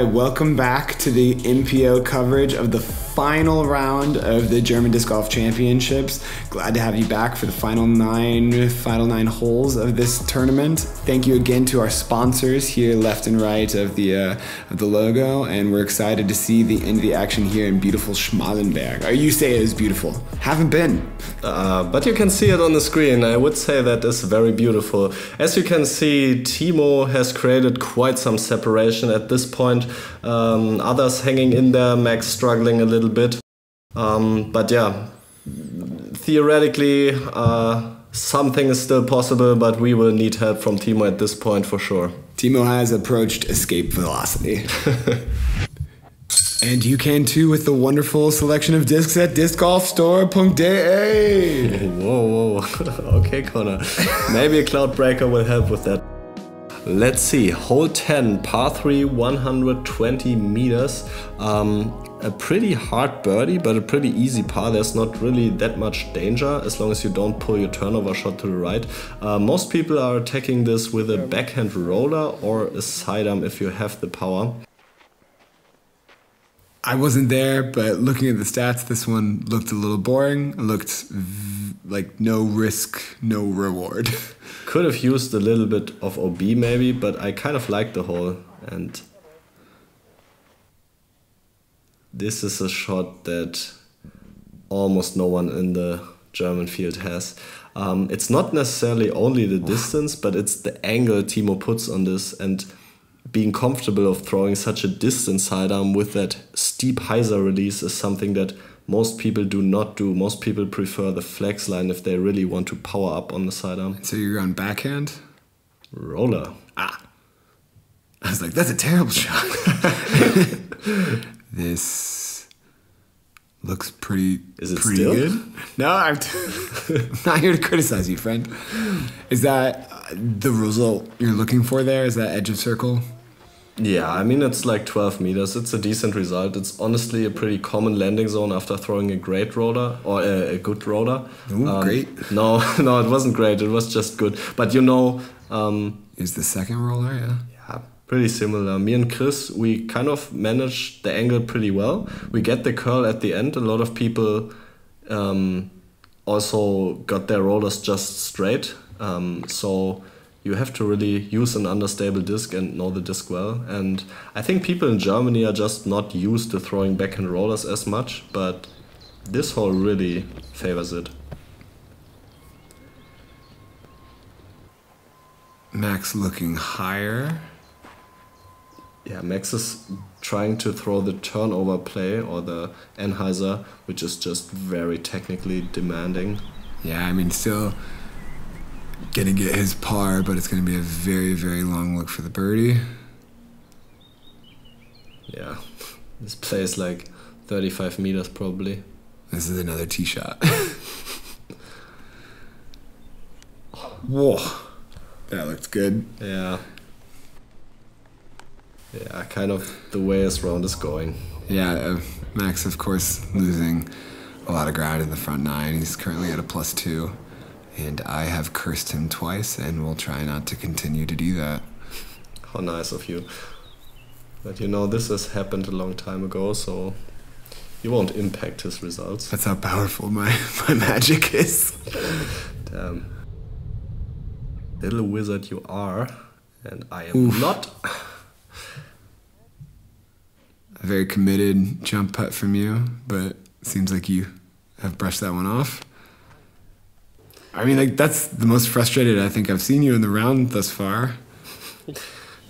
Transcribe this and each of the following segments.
right, welcome back to the MPO coverage of the final round of the German Disc Golf Championships. Glad to have you back for the final nine holes of this tournament. Thank you again to our sponsors here, left and right of the logo, and we're excited to see the end of the action here in beautiful Schmalenberg. Or you say it is beautiful. Haven't been. But you can see it on the screen. I would say that is very beautiful. As you can see, Timo has created quite some separation at this point. Others hanging in there, Max struggling a little bit. But yeah, theoretically, something is still possible, but we will need help from Timo at this point for sure. Timo has approached escape velocity. And you can too with the wonderful selection of discs at discgolfstore.de. Whoa. Okay, Connor. Maybe a cloud breaker will help with that. Let's see, hole 10, par 3, 120 meters. A pretty hard birdie, but a pretty easy par. There's not really that much danger as long as you don't pull your turnover shot to the right. Most people are attacking this with a backhand roller or a sidearm if you have the power. I wasn't there, but looking at the stats, this one looked a little boring. It looked like no risk, no reward. Could have used a little bit of OB maybe, but I kind of like the hole. And this is a shot that almost no one in the German field has. It's not necessarily only the distance, but it's the angle Timo puts on this, and being comfortable of throwing such a distant sidearm with that steep hyzer release is something that most people do not do. Most people prefer the flex line if they really want to power up on the sidearm. So you're on backhand? Roller. I was like, that's a terrible shot. This looks pretty pretty good. No, I'm not here to criticize you, friend. Is that the result you're looking for there? Is that edge of circle? Yeah, I mean, it's like 12 meters. It's a decent result. It's honestly a pretty common landing zone after throwing a great roller, or a good roller. Ooh, great. No, it wasn't great. It was just good. But you know... is the second roller, yeah? Yeah, pretty similar. Me and Chris, we kind of managed the angle pretty well. We get the curl at the end. A lot of people also got their rollers just straight. So you have to really use an understable disc and know the disc well. And I think people in Germany are just not used to throwing backhand rollers as much, but this hole really favors it. Max looking higher. Yeah, Max is trying to throw the turnover play or the Anheuser, which is just very technically demanding. Yeah, I mean, still gonna get his par, but it's gonna be a very, very long look for the birdie. Yeah, this play is like 35 meters probably. This is another tee shot. Whoa, that looked good. Yeah, kind of the way his round is going. Yeah, Max, of course, losing a lot of ground in the front nine. He's currently at a +2. And I have cursed him twice, and we'll try not to continue to do that. How nice of you. But you know, this has happened a long time ago, so you won't impact his results. That's how powerful my magic is. Damn. Little wizard you are, and I am not. A very committed jump putt from you, but it seems like you have brushed that one off. I mean, like, that's the most frustrated I think I've seen you in the round thus far.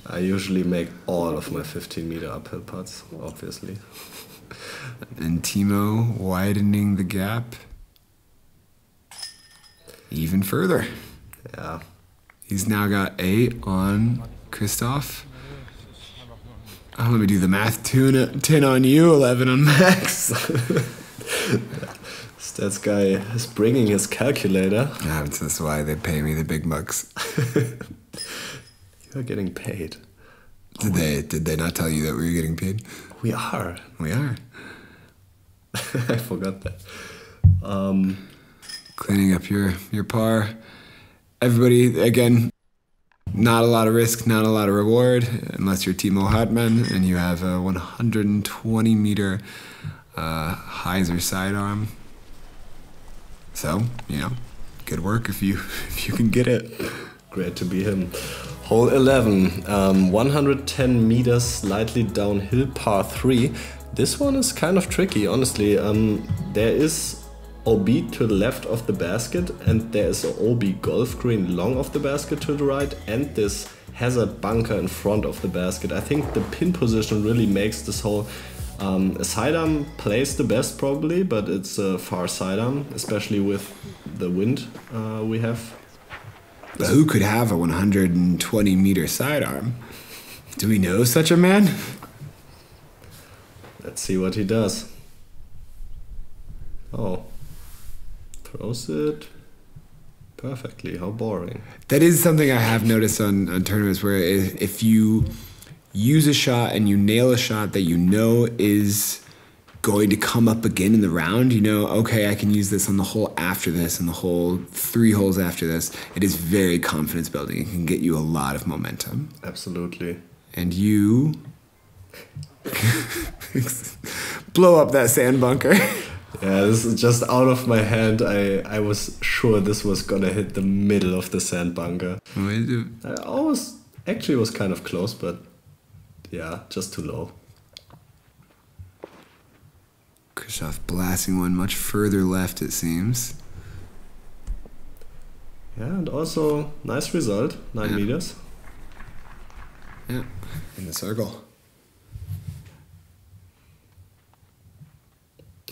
I usually make all of my 15-meter uphill putts, obviously. And Timo widening the gap even further. Yeah. He's now got 8 on Christoph. Oh, let me do the math. 10 on you, 11 on Max. That guy is bringing his calculator. Yeah, that's why they pay me the big bucks. You're getting paid. Did they not tell you that we were getting paid? We are. We are. I forgot that. Cleaning up your par. Everybody, again, Not a lot of risk, not a lot of reward, unless you're Timo Hartmann and you have a 120 meter hyzer sidearm. So, good work if you can get it. Great to be him. Hole 11, 110 meters, slightly downhill, par 3. This one is kind of tricky, honestly. There is OB to the left of the basket, and there is an OB golf green long of the basket to the right, and this hazard bunker in front of the basket. I think the pin position really makes this hole. A sidearm plays the best probably, but it's a far sidearm, especially with the wind we have. But who could have a 120 meter sidearm? Do we know such a man? Let's see what he does. Oh. Throws it perfectly. How boring. That is something I have noticed on tournaments where if you use a shot and you nail a shot that you know is going to come up again in the round, okay, I can use this on the hole after this and the whole 3 holes after this. It is very confidence building. It can get you a lot of momentum. Absolutely. And you blow up that sand bunker. Yeah, this is just out of my hand. I was sure this was gonna hit the middle of the sand bunker. I always actually was kind of close, but yeah, just too low. Krzysztof blasting one much further left, it seems. Yeah, and also nice result, 9 meters. Yeah, in the circle.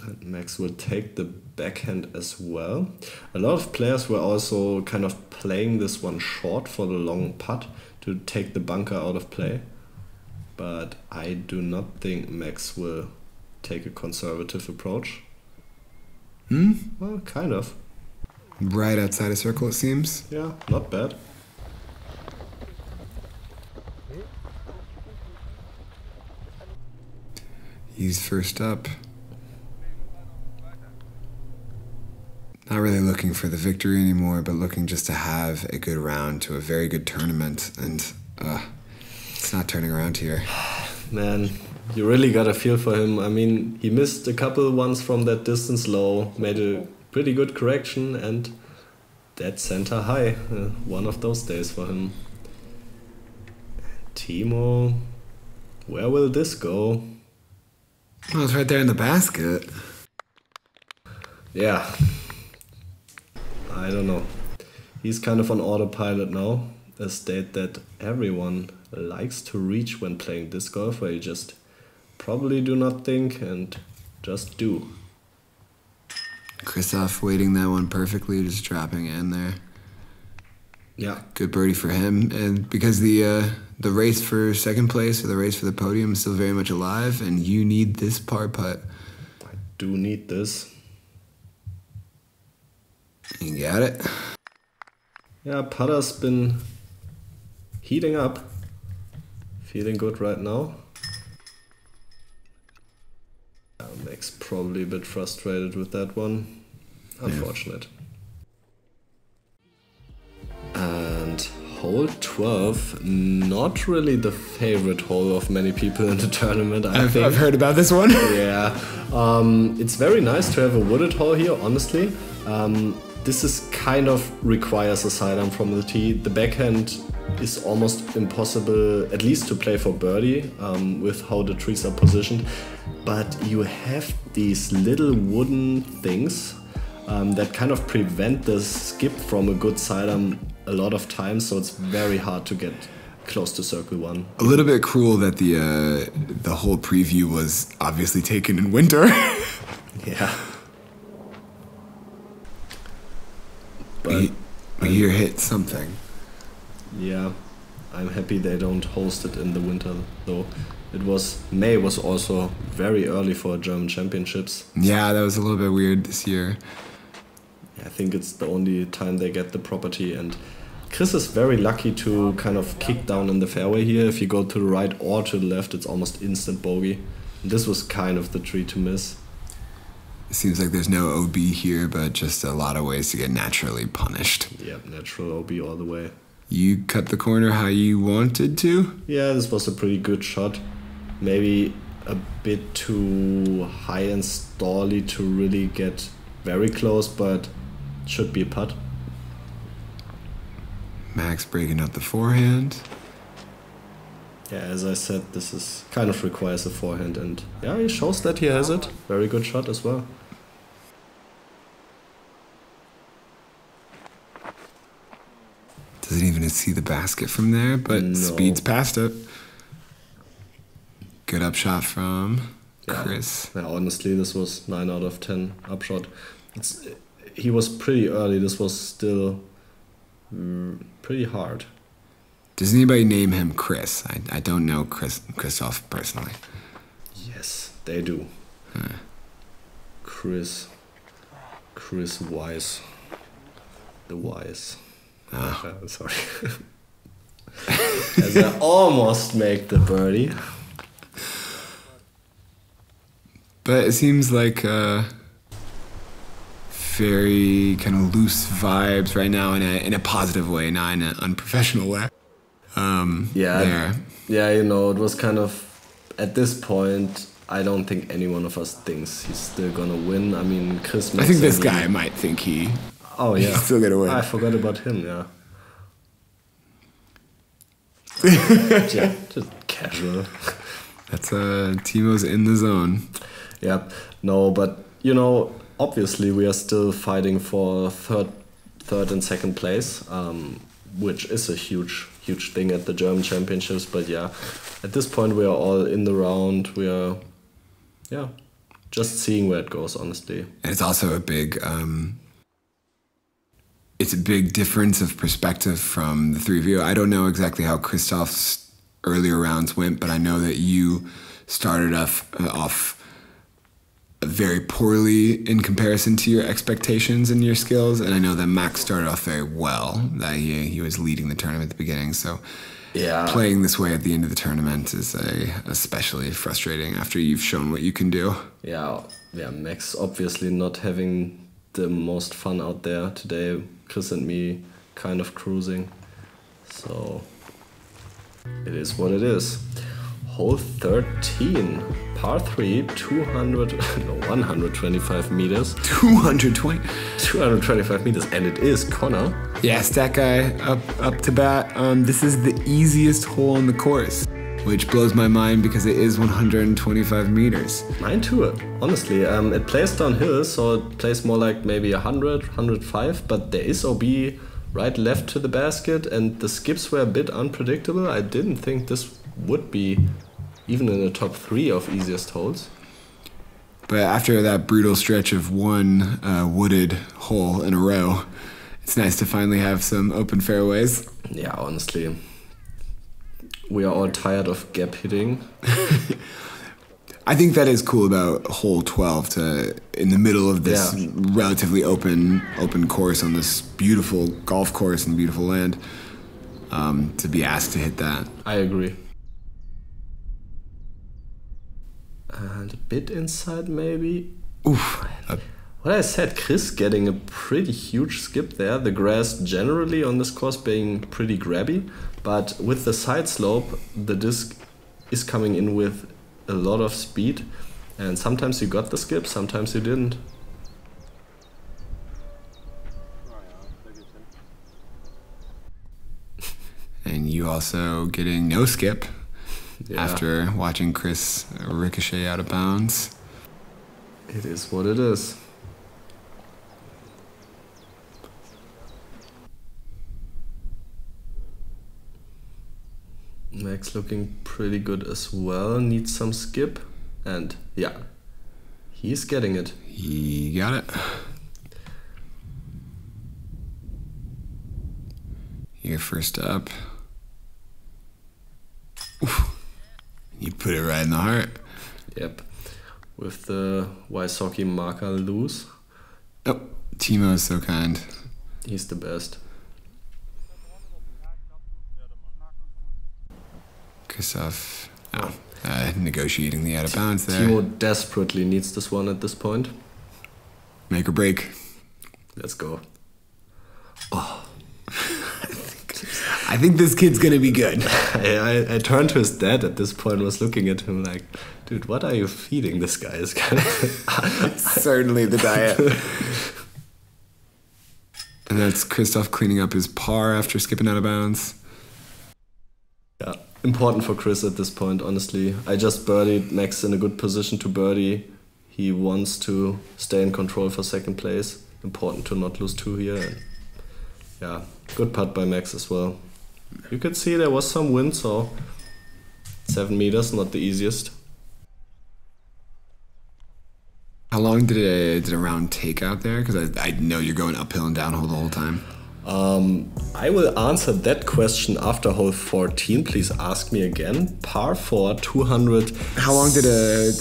And Max will take the backhand as well. A lot of players were also kind of playing this one short for the long putt to take the bunker out of play. But I do not think Max will take a conservative approach. Well, kind of. Right outside a circle, it seems. Yeah, not bad. He's first up. Not really looking for the victory anymore, but looking just to have a good round to a very good tournament. And it's not turning around here. Man, you really got a feel for him. I mean, he missed a couple ones from that distance low, made a pretty good correction, and that center high. One of those days for him. Timo, where will this go? Oh, it's right there in the basket. Yeah. I don't know. He's kind of on autopilot now. A state that everyone likes to reach when playing disc golf, where you just probably do not think and just do. Krzysztof waiting that one perfectly, just dropping in there. Yeah. Good birdie for him. And because the race for second place or the race for the podium is still very much alive, and you need this par putt. I do need this. You got it. Yeah, putter's been heating up. Feeling good right now. Max probably a bit frustrated with that one. Unfortunate. Yeah. And hole 12, not really the favorite hole of many people in the tournament. I've heard about this one. Yeah. It's very nice to have a wooded hole here, honestly. This is kind of requires a sidearm from the tee. The backhand is almost impossible, at least to play for birdie, with how the trees are positioned. But you have these little wooden things that kind of prevent the skip from a good sidearm a lot of times, so it's very hard to get close to circle one. A little bit cruel that the whole preview was obviously taken in winter. Yeah. But we here hit something. Yeah, I'm happy they don't host it in the winter though. May was also very early for German Championships. Yeah, that was a little bit weird this year. I think it's the only time they get the property, and Chris is very lucky to kind of kick down in the fairway here. If you go to the right or to the left, it's almost instant bogey. And this was kind of the tree to miss. It seems like there's no OB here, but just a lot of ways to get naturally punished. Yep, natural OB all the way. You cut the corner how you wanted to? Yeah, this was a pretty good shot. Maybe a bit too high and stally to really get very close, but should be a putt. Max breaking out the forehand. Yeah, as I said, this is kind of requires a forehand, and yeah, he shows that he has it. Very good shot as well. Doesn't even see the basket from there, but No. speeds past it. Good upshot from Chris. Yeah, honestly, this was 9 out of 10 upshot. He was pretty early. This was still pretty hard. Does anybody name him Chris? I don't know Christoph personally. Yes, they do. Chris Weiß. The Weiß. Sorry. As I almost make the birdie. But it seems like very kind of loose vibes right now in a positive way, not in an unprofessional way. Yeah, you know, it was kind of, at this point, I don't think any one of us thinks he's still gonna win. I mean, Chris. I think this guy might think he's still gonna win. I forgot about him. Yeah. Yeah, just casual. That's Timo's in the zone. Yeah, no, but you know, obviously we are still fighting for third and second place, which is a huge thing at the German Championships. But yeah, at this point we are all in the round. We are, just seeing where it goes, honestly. And it's also a big, it's a big difference of perspective from the three of you. I don't know exactly how Christoph's earlier rounds went, but I know that you started off very poorly in comparison to your expectations and your skills, and I know that Max started off very well, that he was leading the tournament at the beginning, so yeah, playing this way at the end of the tournament is especially frustrating after you've shown what you can do. Yeah, Max obviously not having the most fun out there today. Chris and me kind of cruising, so it is what it is. Hole 13, par 3, 125 meters. 225 meters, and it is Connor. Yes, that guy up to bat. This is the easiest hole on the course, which blows my mind because it is 125 meters. Mine too, honestly. It plays downhill, so it plays more like maybe 100, 105, but there is OB right left to the basket, and the skips were a bit unpredictable. I didn't think this would be even in the top 3 of easiest holes. But after that brutal stretch of one wooded hole in a row, it's nice to finally have some open fairways. Yeah, honestly. We are all tired of gap hitting. I think that is cool about hole 12 in the middle of this relatively open course on this beautiful golf course and beautiful land, to be asked to hit that. I agree. And a bit inside, maybe. Oof. What I said, Chris getting a pretty huge skip there. The grass generally on this course being pretty grabby, but with the side slope, the disc is coming in with a lot of speed, and sometimes you got the skip, sometimes you didn't. And you also getting no skip. Yeah. After watching Chris ricochet out of bounds. It is what it is. Max looking pretty good as well. Needs some skip. And yeah, he's getting it. He got it. You're first up. Oof. You put it right in the heart. Yep. With the Weiß hockey marker loose. Oh, Timo is so kind. He's the best. Christoph, negotiating the out of bounds there. Timo desperately needs this one at this point. Make or break. Let's go. Oh. I I think this kid's gonna be good. I turned to his dad at this point, was looking at him like, dude, what are you feeding this guy? Is kind of certainly the diet. And that's Christoph cleaning up his par after skipping out of bounds. Yeah, important for Chris at this point, honestly. I just birdied. Max in a good position to birdie. He wants to stay in control for second place. Important to not lose 2 here. And yeah, good putt by Max as well. You could see there was some wind, so 7 meters, not the easiest. How long did a round take out there? Because I know you're going uphill and downhill the whole time. I will answer that question after hole 14. Please ask me again. Par 4, 200. How long did a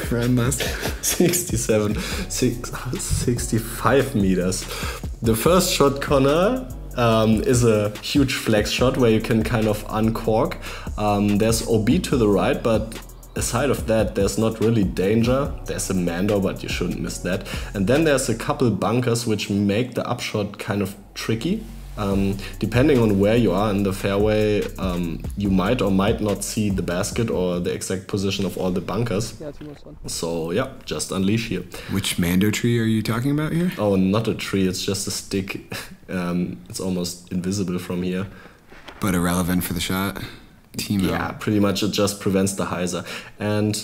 round last? 65 meters. The first shot, Connor, is a huge flex shot where you can kind of uncork. There's OB to the right, but aside of that, there's not really danger. There's a Mando, but you shouldn't miss that. And then there's a couple bunkers which make the upshot kind of tricky. Depending on where you are in the fairway, you might or might not see the basket or the exact position of all the bunkers. So yeah, just unleash here. Which Mando tree are you talking about here? Oh, not a tree, it's just a stick. It's almost invisible from here. But irrelevant for the shot? Timo. Yeah, pretty much it just prevents the hyzer. And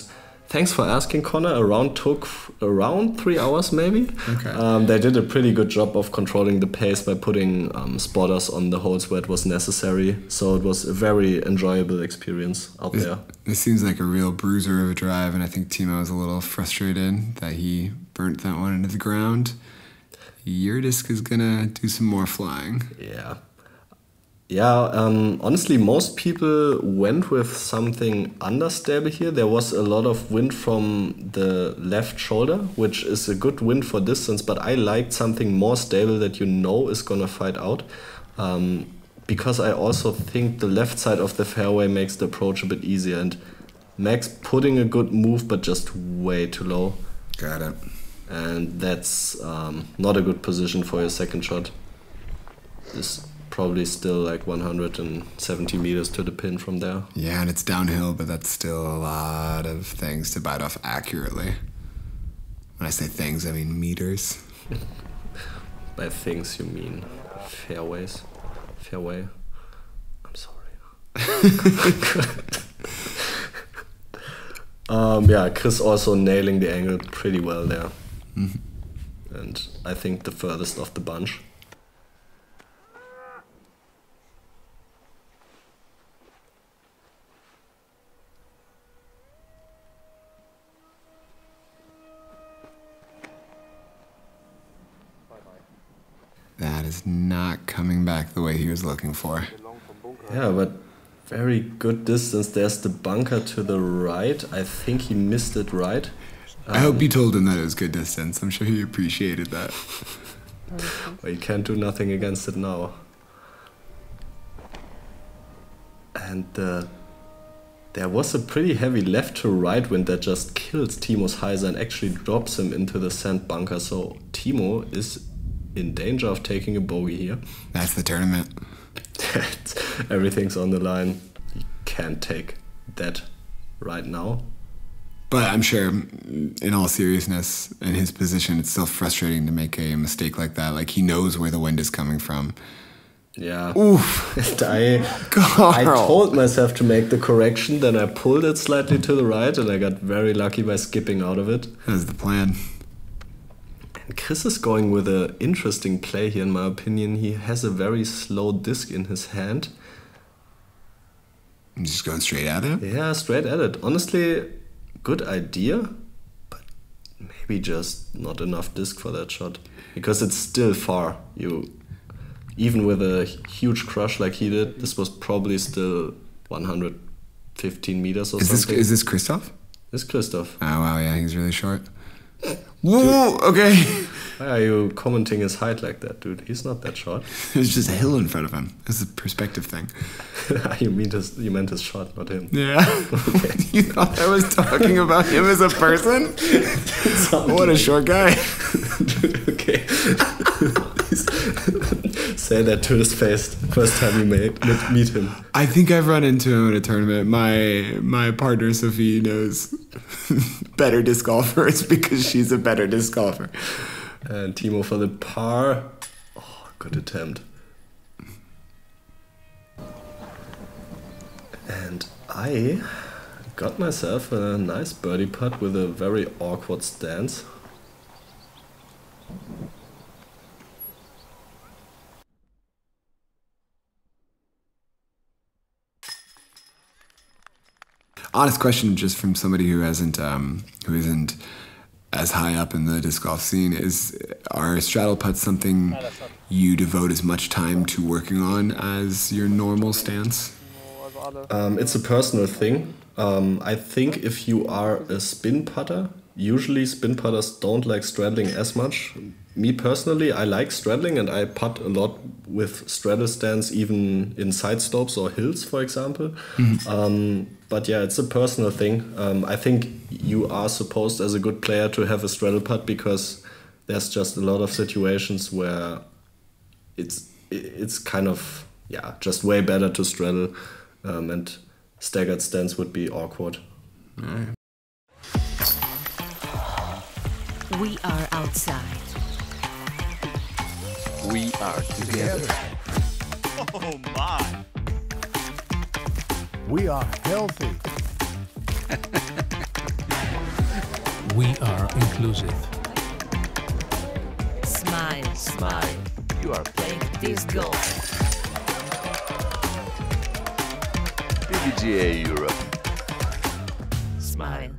thanks for asking, Connor. A round took around 3 hours maybe. Okay. They did a pretty good job of controlling the pace by putting spotters on the holes where it was necessary. So it was a very enjoyable experience out there. This seems like a real bruiser of a drive, and I think Timo was a little frustrated that he burnt that one into the ground. Your disc is gonna do some more flying. Yeah. Yeah, honestly, most people went with something understable here. There was a lot of wind from the left shoulder, which is a good wind for distance, but I liked something more stable that you know is gonna fight out. Because I also think the left side of the fairway makes the approach a bit easier, and Max putting a good move, but just way too low. Got it. And that's not a good position for your second shot. This probably still like 170 meters to the pin from there. Yeah, and it's downhill, but that's still a lot of things to bite off accurately. When I say things, I mean meters. By things, you mean fairways. Fairway. I'm sorry. Yeah, Chris also nailing the angle pretty well there. Mm-hmm. And I think the furthest of the bunch. That is not coming back the way he was looking for. Yeah, but very good distance. There's the bunker to the right. I think he missed it right. I hope you told him that it was good distance. I'm sure he appreciated that. Well, you can't do nothing against it now. And there was a pretty heavy left to right wind that just kills Timo's hyzer and actually drops him into the sand bunker. So Timo is in danger of taking a bogey here. That's the tournament. Everything's on the line. You can't take that right now. But I'm sure, in all seriousness, in his position, it's still frustrating to make a mistake like that. Like, he knows where the wind is coming from. Yeah. Oof. And I told myself to make the correction, then I pulled it slightly to the right, and I got very lucky by skipping out of it. That was the plan. And Chris is going with an interesting play here, in my opinion. He has a very slow disc in his hand. He's just going straight at it? Yeah, straight at it. Honestly, good idea, but maybe just not enough disc for that shot. Because it's still far. Even with a huge crush like he did, this was probably still 115 meters or something. Is this Christoph? This is Christoph. Oh, wow, yeah, he's really short. Whoa, okay. Why are you commenting his height like that, dude? He's not that short. There's just a hill in front of him. It's a perspective thing. You meant his shot, not him. Yeah. Okay. You thought I was talking about him as a person? What a short guy. Okay. Say that to his face first time you meet him. I think I've run into him in a tournament. My partner Sophie knows better disc golfers because she's a better disc golfer. And Timo for the par. Oh, good attempt. And I got myself a nice birdie putt with a very awkward stance. Honest question, just from somebody who isn't as high up in the disc golf scene, are straddle putts something you devote as much time to working on as your normal stance? It's a personal thing. I think if you are a spin putter, usually spin putters don't like straddling as much. Me personally, I like straddling and I putt a lot with straddle stance, even in side slopes or hills, for example. But yeah, it's a personal thing. I think you are supposed, as a good player, to have a straddle putt because there's just a lot of situations where it's kind of, yeah, just way better to straddle, and staggered stance would be awkward. Right. We are outside. We are together. Oh my! We are healthy. We are inclusive. Smile. Smile. You are playing Disc golf. PDGA Europe. Smile.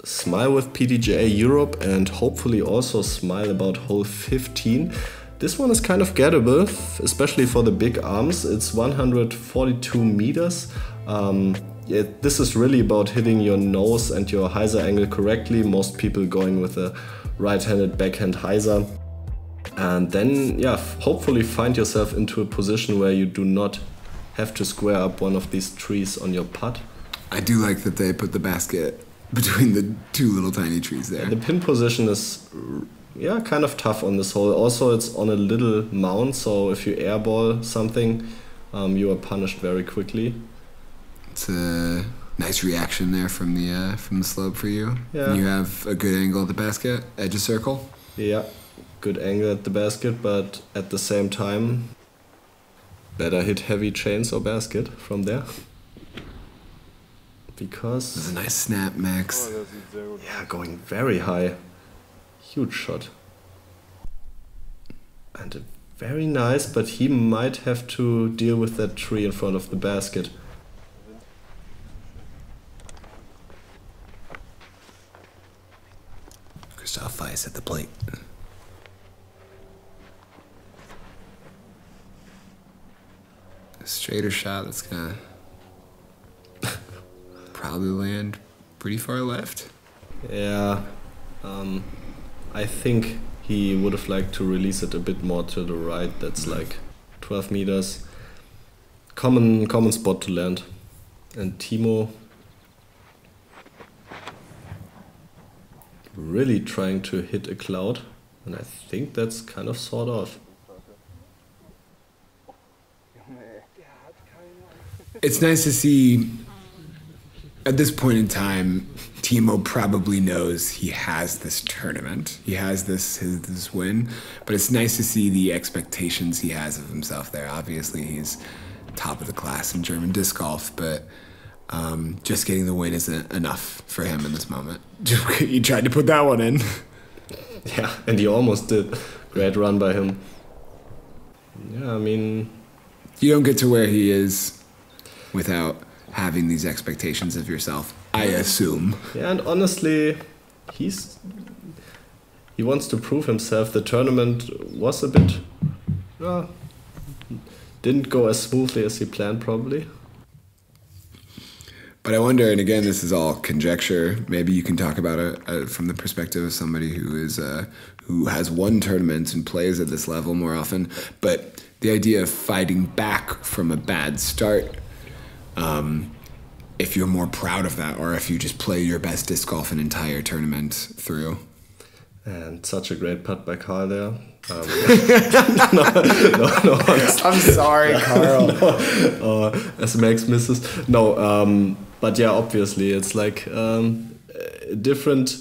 Smile with PDGA Europe and hopefully also smile about hole 15. This one is kind of gettable, especially for the big arms. It's 142 meters. Yeah, this is really about hitting your nose and your hyzer angle correctly. Most people going with a right-handed backhand hyzer. And then, yeah, hopefully find yourself into a position where you do not have to square up one of these trees on your putt. I do like that they put the basket between the two little tiny trees there. The pin position is, yeah, kind of tough on this hole. Also, it's on a little mound, so if you airball something, you are punished very quickly. It's a nice reaction there from the slope for you. Yeah. You have a good angle at the basket, edge of circle. Yeah, good angle at the basket, but at the same time, better hit heavy chains or basket from there. Because There's a nice snap, Max. yeah, going very high. Huge shot. And a very nice, but he might have to deal with that tree in front of the basket. Weiß at the plate. A straighter shot that's gonna probably land pretty far left. Yeah, I think he would have liked to release it a bit more to the right. That's like 12 meters. Common spot to land. And Timo really trying to hit a cloud, and I think that's kind of sawed off. It's nice to see, at this point in time, Timo probably knows he has this tournament. He has this win, but it's nice to see the expectations he has of himself there. Obviously, he's top of the class in German disc golf, but just getting the win isn't enough for him in this moment. You tried to put that one in. Yeah, and he almost did. Great run by him. Yeah, I mean, you don't get to where he is without having these expectations of yourself, I assume. Yeah, and honestly, he wants to prove himself. The tournament was a bit, didn't go as smoothly as he planned probably. But I wonder, and again, this is all conjecture. Maybe you can talk about it from the perspective of somebody who has won tournaments and plays at this level more often. But the idea of fighting back from a bad start, if you're more proud of that, or if you just play your best disc golf an entire tournament through. And such a great putt by Carl there. No, I'm sorry, Carl. As Max misses. No, but yeah, obviously it's like a different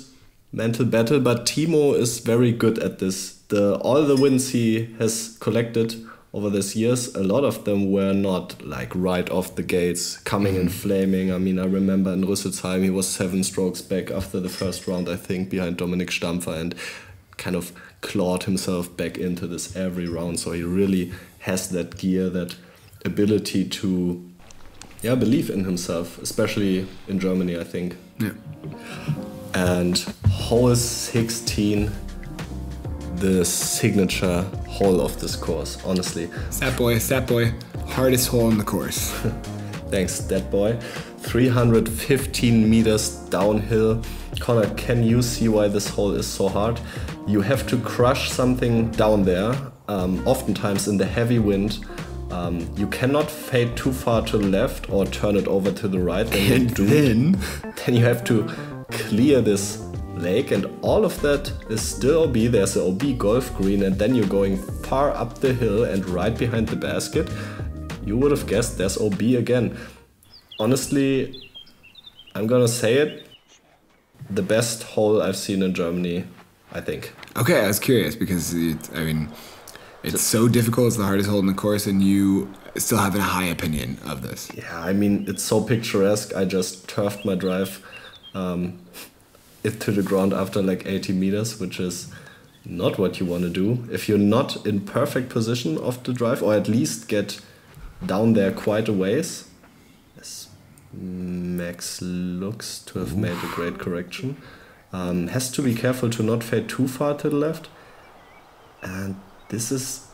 mental battle. But Timo is very good at this. All the wins he has collected over these years, a lot of them were not like right off the gates, coming in flaming. I mean, I remember in Rüsselsheim he was 7 strokes back after the first round, I think, behind Dominik Stampfer, and kind of clawed himself back into this every round. So he really has that gear, that ability to believe in himself, especially in Germany, I think. Yeah. And hole 16, the signature hole of this course, honestly. Stat boy, hardest hole in the course. Thanks, that boy. 315 meters downhill. Connor, can you see why this hole is so hard? You have to crush something down there, oftentimes in the heavy wind. You cannot fade too far to the left or turn it over to the right. Then you have to clear this lake, and all of that is still OB. There's a OB golf green, and then you're going far up the hill and right behind the basket. You would have guessed there's OB again. Honestly, I'm gonna say it, the best hole I've seen in Germany, I think. Okay, I was curious because it's so difficult. It's the hardest hole in the course, and you still have a high opinion of this. Yeah, I mean, it's so picturesque. I just turfed my drive it to the ground after like 80 meters, which is not what you want to do. If you're not in perfect position of the drive, or at least get down there quite a ways, as Max looks to have made a great correction, has to be careful to not fade too far to the left. And this is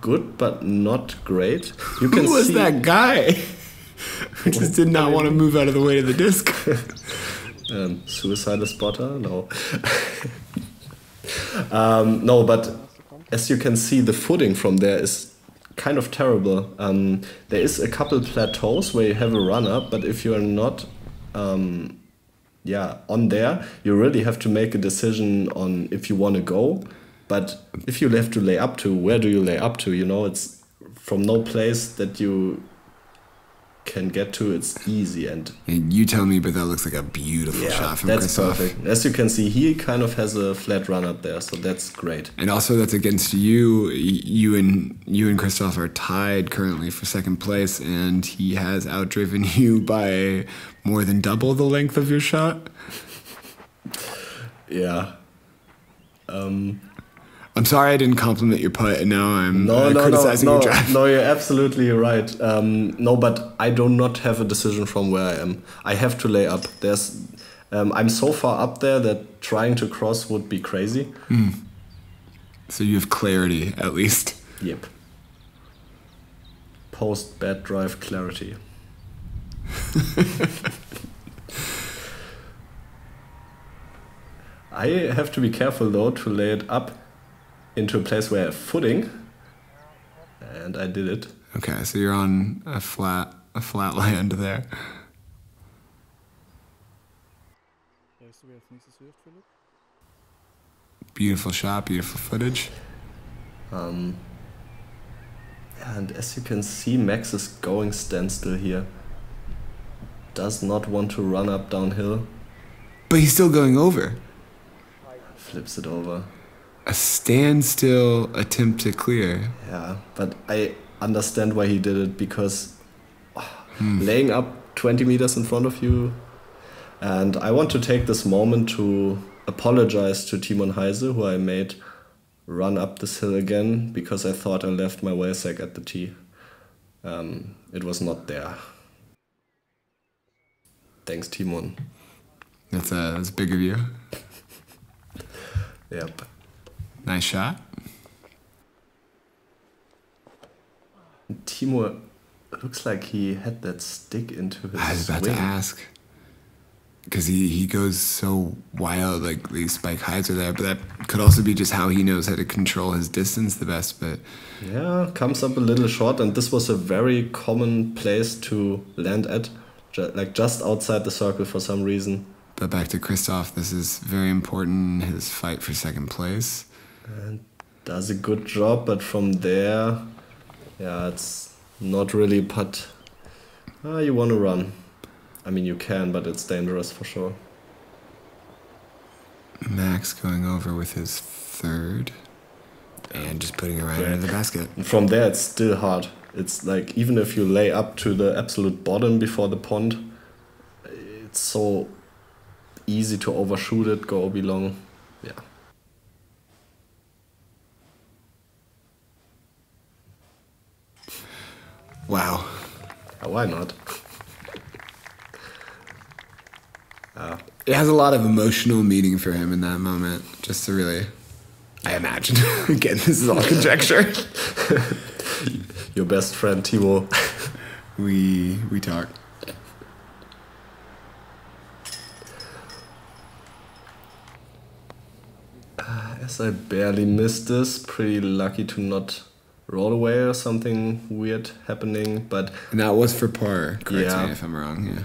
good, but not great. You can Who was see that guy who just did not want to move out of the way of the disc? Suicidal spotter? No. No, but as you can see, the footing from there is kind of terrible. There is a couple plateaus where you have a run up, but if you're not on there, you really have to make a decision on if you want to go. But if you have to lay up to, where do you lay up to? You know, it's from no place that you can get to, it's easy. And you tell me, but that looks like a beautiful shot from that's Christoph. perfect. As you can see, he kind of has a flat run up there, so that's great. And also that's against you. You and Christoph are tied currently for second place, and he has outdriven you by more than double the length of your shot. Yeah. I'm sorry I didn't compliment your putt, and now I'm criticizing your drive. No, you're absolutely right. No, but I do not have a decision from where I am. I have to lay up. I'm so far up there that trying to cross would be crazy. So you have clarity, at least. Yep. Post bad drive clarity. I have to be careful though to lay it up into a place where I have footing, and I did it. Okay, so you're on a flat land there. Beautiful shot, beautiful footage. And as you can see, Max is going standstill here. Does not want to run up downhill. But he's still going over. Flips it over. A standstill attempt to clear. Yeah, but I understand why he did it, because laying up 20 meters in front of you. And I want to take this moment to apologize to Timon Heise, who I made run up this hill again, because I thought I left my weigh sack at the tee. It was not there. Thanks, Timon. That's big of you. Yep. Nice shot. Timo It looks like he had that stick into his I was about swing. to ask. Because he goes so wild, like these spike highs are there, but that could also be just how he knows how to control his distance the best. But Yeah, comes up a little short, and this was a very common place to land at, like just outside the circle for some reason. but back to Christoph, this is very important in his fight for second place. And does a good job, but from there, yeah, it's not really putt. You want to run. I mean, you can, but it's dangerous for sure. Max going over with his third and just putting it right into the basket. And from there, it's still hard. It's like, even if you lay up to the absolute bottom before the pond, it's so easy to overshoot it, go OB long. Yeah. Wow. Why not? It has a lot of emotional meaning for him in that moment, just to really, I imagine. Again, this is all conjecture. Your best friend, Timo. We talk. As I barely missed this, pretty lucky to not roll away or something weird happening, but And that was for par, correct Yeah. me if I'm wrong, yeah.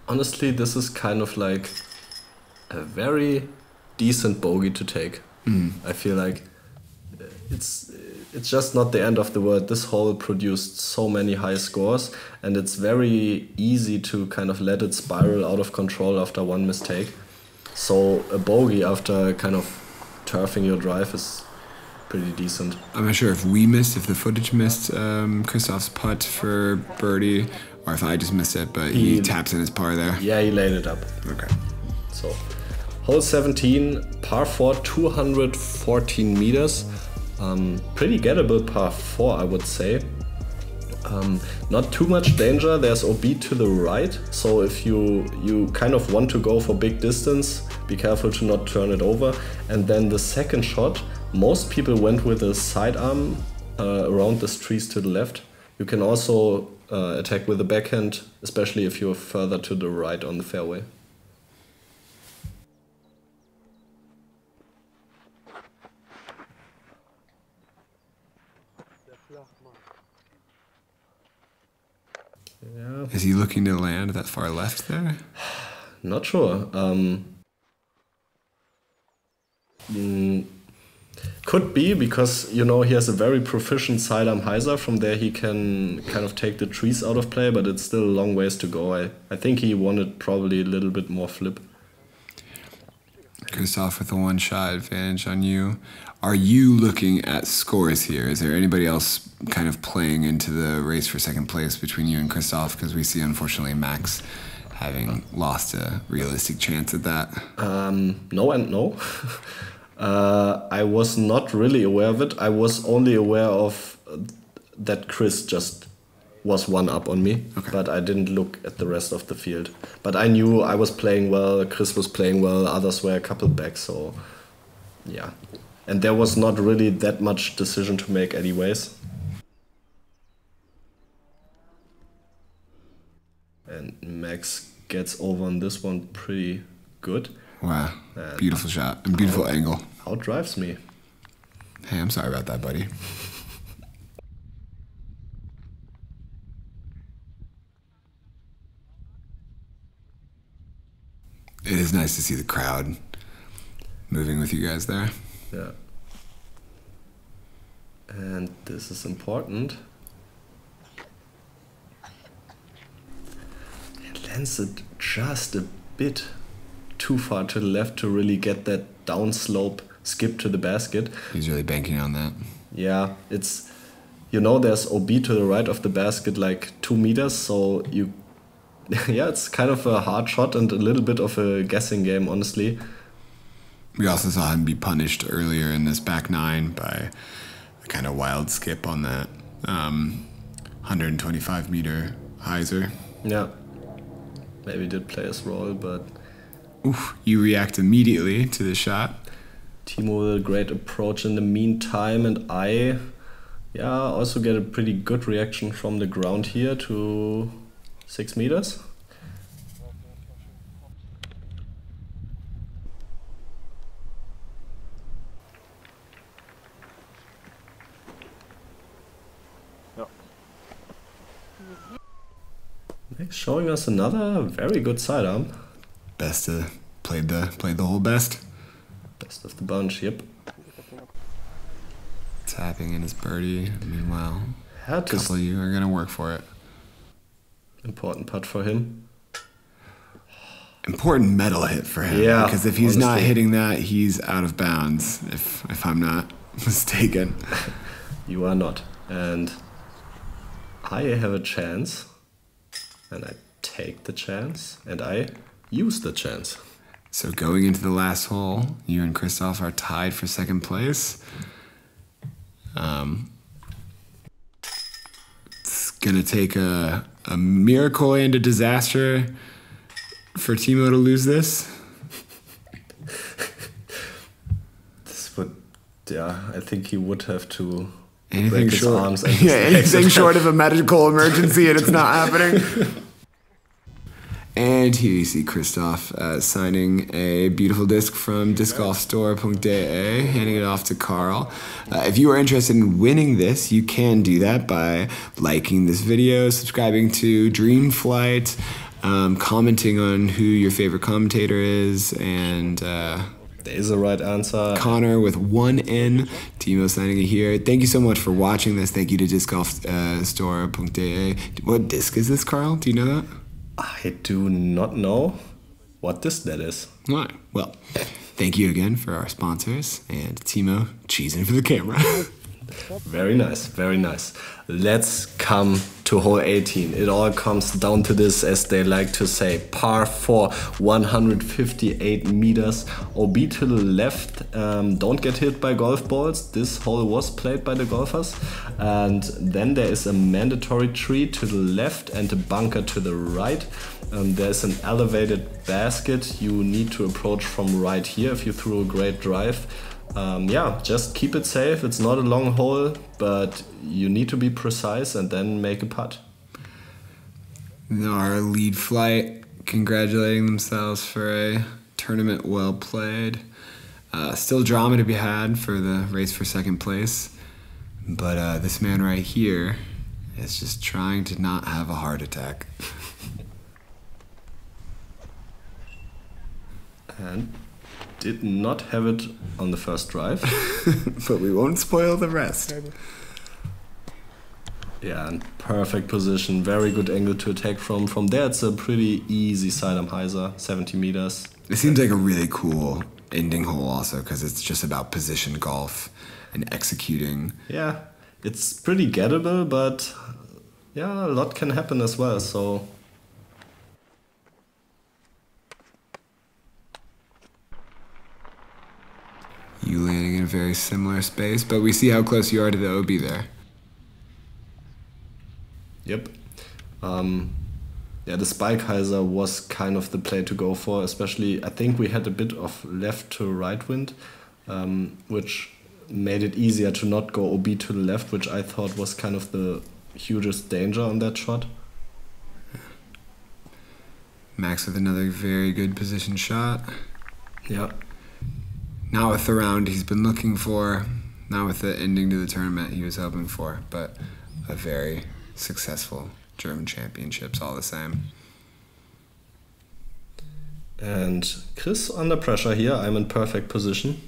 honestly, this is kind of like a very decent bogey to take. I feel like it's just not the end of the world. This hole produced so many high scores, and it's very easy to kind of let it spiral out of control after one mistake. So a bogey after kind of turfing your drive is pretty decent. I'm not sure if we missed, if the footage missed Christoph's putt for birdie, or if I just missed it, but he taps in his par there. Yeah, he laid it up. Okay. So, hole 17, par 4, 214 meters. Pretty gettable par 4, I would say. Not too much danger. There's OB to the right, so if you kind of want to go for big distance, be careful to not turn it over. And then the second shot, most people went with a sidearm around the trees to the left. You can also attack with the backhand, especially if you're further to the right on the fairway. Yeah, Is he looking to land that far left there? not sure. Could be, because you know he has a very proficient sidearm hyzer. From there he can kind of take the trees out of play, but it's still a long ways to go. I think he wanted probably a little bit more flip. Christoph with a one-shot advantage on you. Are you looking at scores here? Is there anybody else kind of playing into the race for second place between you and Christoph? Because we see, unfortunately, Max having lost a realistic chance at that. No and no. I was not really aware of it. I was only aware of that Chris just was one up on me, but I didn't look at the rest of the field. But I knew I was playing well, Chris was playing well, others were a couple back, so yeah. And there was not really that much decision to make anyways. And Max gets over on this one pretty good. Wow. Beautiful shot and beautiful angle. Outdrives me. Hey, I'm sorry about that, buddy. It is nice to see the crowd moving with you guys there. Yeah. And this is important. It lands it just a bit too far to the left to really get that downslope skip to the basket. He's really banking on that. Yeah, it's, you know, there's OB to the right of the basket like 2 meters, so you, yeah, it's kind of a hard shot and a little bit of a guessing game, honestly. We also saw him be punished earlier in this back nine by a kind of wild skip on that 125 meter hyzer. Yeah, maybe did play his role, but Oof, you react immediately to the shot. Timo with a great approach in the meantime, and I Yeah, also get a pretty good reaction from the ground here to 6 meters. Next, showing us another very good sidearm. Best played the whole best. Best of the bunch, yep. Tapping in his birdie. Meanwhile, a Had to couple of you are gonna work for it. important putt for him. Important medal hit for him. Yeah, Because if he's not honestly. hitting that, he's out of bounds. If I'm not mistaken. You are not. And I have a chance. And I take the chance. And I use the chance. So going into the last hole, you and Christoph are tied for second place. It's gonna take a miracle and a disaster for Timo to lose this. This would, yeah, I think he would have to Anything break his short, arms. And yeah, his legs. anything short of a medical emergency, and it's not happening. And here you see Christoph signing a beautiful disc from DISCGOLFstore.de, handing it off to Carl. If you are interested in winning this, you can do that by liking this video, subscribing to Dreamflight, commenting on who your favorite commentator is, and There is a right answer. Connor with one N, Timo signing it here. Thank you so much for watching this. Thank you to DISCGOLFstore.de. What disc is this, Carl? Do you know that? I do not know what this net is. All right. Well, thank you again for our sponsors, and Timo cheesing for the camera. Very nice, very nice. Let's come to hole 18. It all comes down to this, as they like to say. Par 4, 158 meters. OB to the left. Don't get hit by golf balls. This hole was played by the golfers. And then there is a mandatory tree to the left and a bunker to the right. There's an elevated basket you need to approach from right here if you threw a great drive. Yeah, just keep it safe. It's not a long hole, but you need to be precise and then make a putt. Our lead flight congratulating themselves for a tournament well played. Still drama to be had for the race for second place, but this man right here is just trying to not have a heart attack. And did not have it on the first drive. But we won't spoil the rest. Yeah, and perfect position, very good angle to attack from. From there, it's a pretty easy sidearm hyzer, 70 meters. It seems like a really cool ending hole also, because it's just about position golf and executing. Yeah, it's pretty gettable, but yeah, a lot can happen as well, so. You landing in a very similar space, but we see how close you are to the OB there. Yep. Yeah, the spike hyzer was kind of the play to go for, especially I think we had a bit of left to right wind, which made it easier to not go OB to the left, which I thought was kind of the hugest danger on that shot. Max with another very good position shot. Yeah. Not with the round he's been looking for, not with the ending to the tournament he was hoping for, but a very successful German Championships all the same. And Chris under pressure here, I'm in perfect position.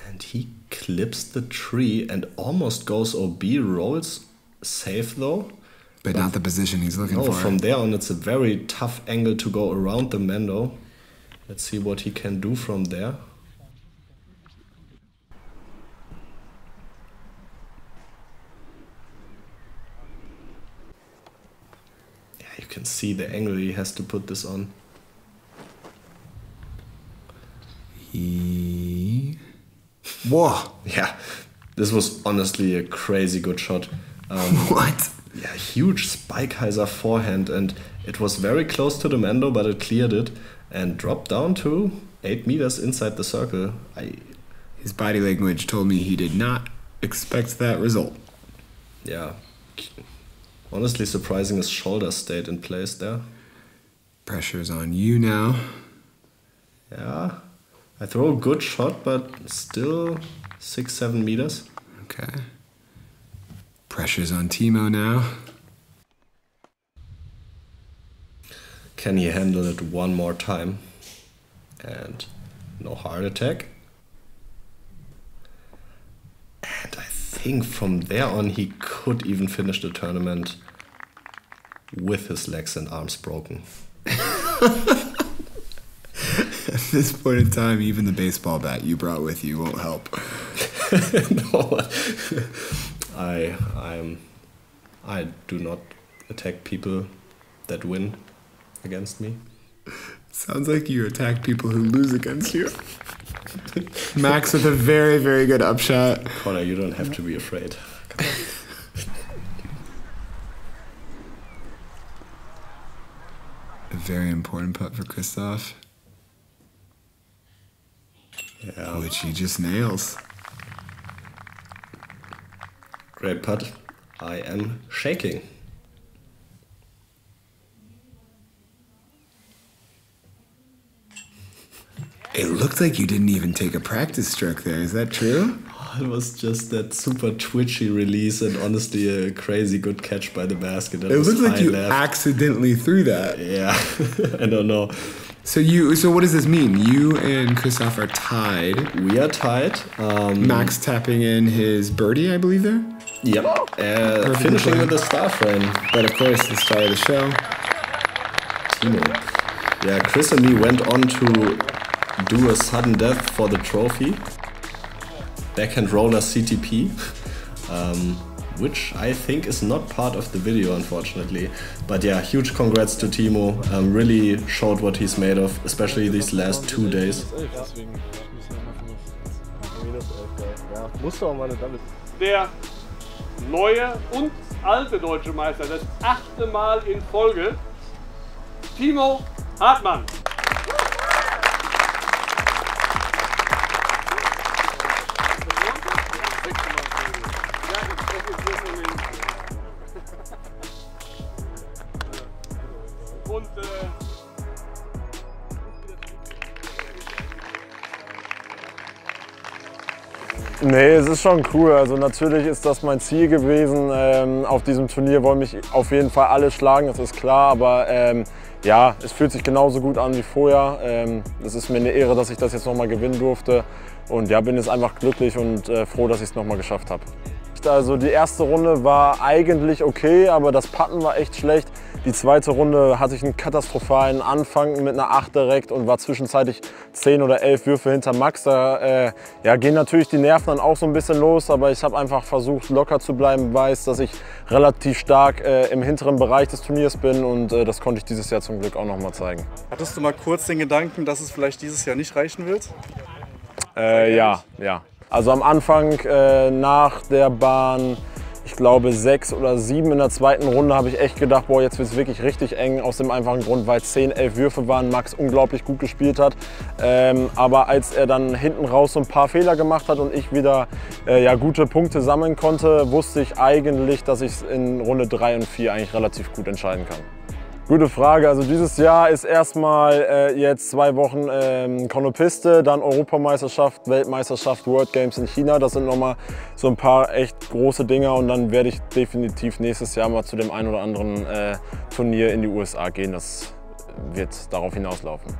And he clips the tree and almost goes OB, rolls safe though. But not the position he's looking No, for. from there on it's a very tough angle to go around the Mando. Let's see what he can do from there. Yeah, you can see the angle he has to put this on. Whoa! Yeah, this was honestly a crazy good shot. What? Yeah, huge spike hyzer forehand, and it was very close to the Mando, but it cleared it and dropped down to 8 meters inside the circle. His body language told me he did not expect that result. Yeah. Honestly surprising his shoulder stayed in place there. Pressure's on you now. Yeah. I throw a good shot, but still 6-7 meters. Okay. Pressure's on Timo now. Can he handle it one more time? And no heart attack. And I think from there on he could even finish the tournament with his legs and arms broken. At this point in time, even the baseball bat you brought with you won't help. No, I do not attack people that win against me. Sounds like you attack people who lose against you. Max with a very, very good upshot. Connor, you don't have to be afraid. A very important putt for Christoph. Yeah. Which he just nails. Great putt. I am shaking. It looked like you didn't even take a practice stroke there. Is that true? It was just that super twitchy release and honestly a crazy good catch by the basket. It looked like you accidentally threw that. Yeah, I don't know. So what does this mean? You and Christoph are tied. We are tied. Max tapping in his birdie, I believe there. Yep. Finishing with the star frame. But of course, the star of the show. Timo. Yeah, Chris and me went on to do a sudden death for the trophy. Backhand roller CTP. Which I think is not part of the video, unfortunately. But yeah, huge congrats to Timo. Really showed what he's made of, especially these last 2 days. Der neue und alte deutsche Meister, das 8. Mal in Folge, Timo Hartmann. Und nee, es ist schon cool. Also natürlich ist das mein Ziel gewesen. Auf diesem Turnier wollen mich auf jeden Fall alle schlagen, das ist klar. Aber ja, es fühlt sich genauso gut an wie vorher. Es ist mir eine Ehre, dass ich das jetzt nochmal gewinnen durfte. Und ja, bin jetzt einfach glücklich und froh, dass ich es nochmal geschafft habe. Also die erste Runde war eigentlich okay, aber das Putten war echt schlecht. Die zweite Runde hatte ich einen katastrophalen Anfang mit einer 8 direkt und war zwischenzeitlich 10 oder 11 Würfe hinter Max. Da ja, gehen natürlich die Nerven dann auch so ein bisschen los, aber ich habe einfach versucht locker zu bleiben, weiß, dass ich relativ stark im hinteren Bereich des Turniers bin und das konnte ich dieses Jahr zum Glück auch noch mal zeigen. Hattest du mal kurz den Gedanken, dass es vielleicht dieses Jahr nicht reichen wird? Ja. Also am Anfang nach der Bahn, ich glaube 6 oder 7 in der zweiten Runde, habe ich echt gedacht, boah, jetzt wird es wirklich richtig eng. Aus dem einfachen Grund, weil 10, 11 Würfe waren, Max unglaublich gut gespielt hat. Aber als er dann hinten raus so ein paar Fehler gemacht hat und ich wieder ja, gute Punkte sammeln konnte, wusste ich eigentlich, dass ich es in Runde 3 und 4 eigentlich relativ gut entscheiden kann. Gute Frage. Also dieses Jahr ist erstmal jetzt 2 Wochen Konopiste, dann Europameisterschaft, Weltmeisterschaft, World Games in China. Das sind nochmal so ein paar echt große Dinger und dann werde ich definitiv nächstes Jahr mal zu dem einen oder anderen Turnier in die USA gehen. Das wird darauf hinauslaufen.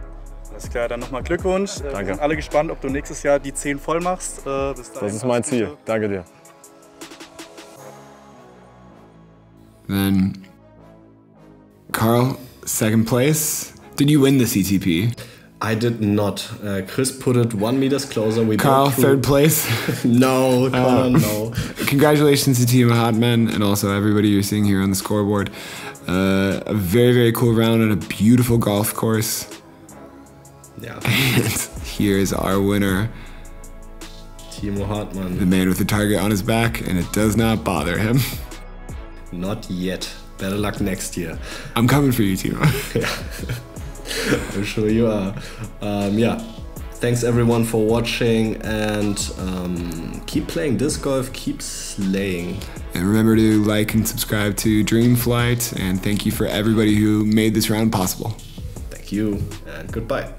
Alles klar, dann nochmal Glückwunsch. Danke. Wir sind alle gespannt, ob du nächstes Jahr die 10 voll machst. Bis dahin, Das ist mein Ziel. Danke dir. Then Carl, second place. Did you win the CTP? I did not. Chris put it 1 meter closer. We Carl, both third place. No, Connor, no. Congratulations to Team Hartmann and also everybody you're seeing here on the scoreboard. A very, very cool round on a beautiful golf course. Yeah. And here's our winner, Timo Hartmann. the man with the target on his back, and it does not bother him. Not yet. Better luck next year. I'm coming for you, Timo. I'm sure you are. Yeah, Thanks everyone for watching, and keep playing disc golf, keep slaying. And remember to like and subscribe to Dreamflight, and thank you for everybody who made this round possible. Thank you, and goodbye.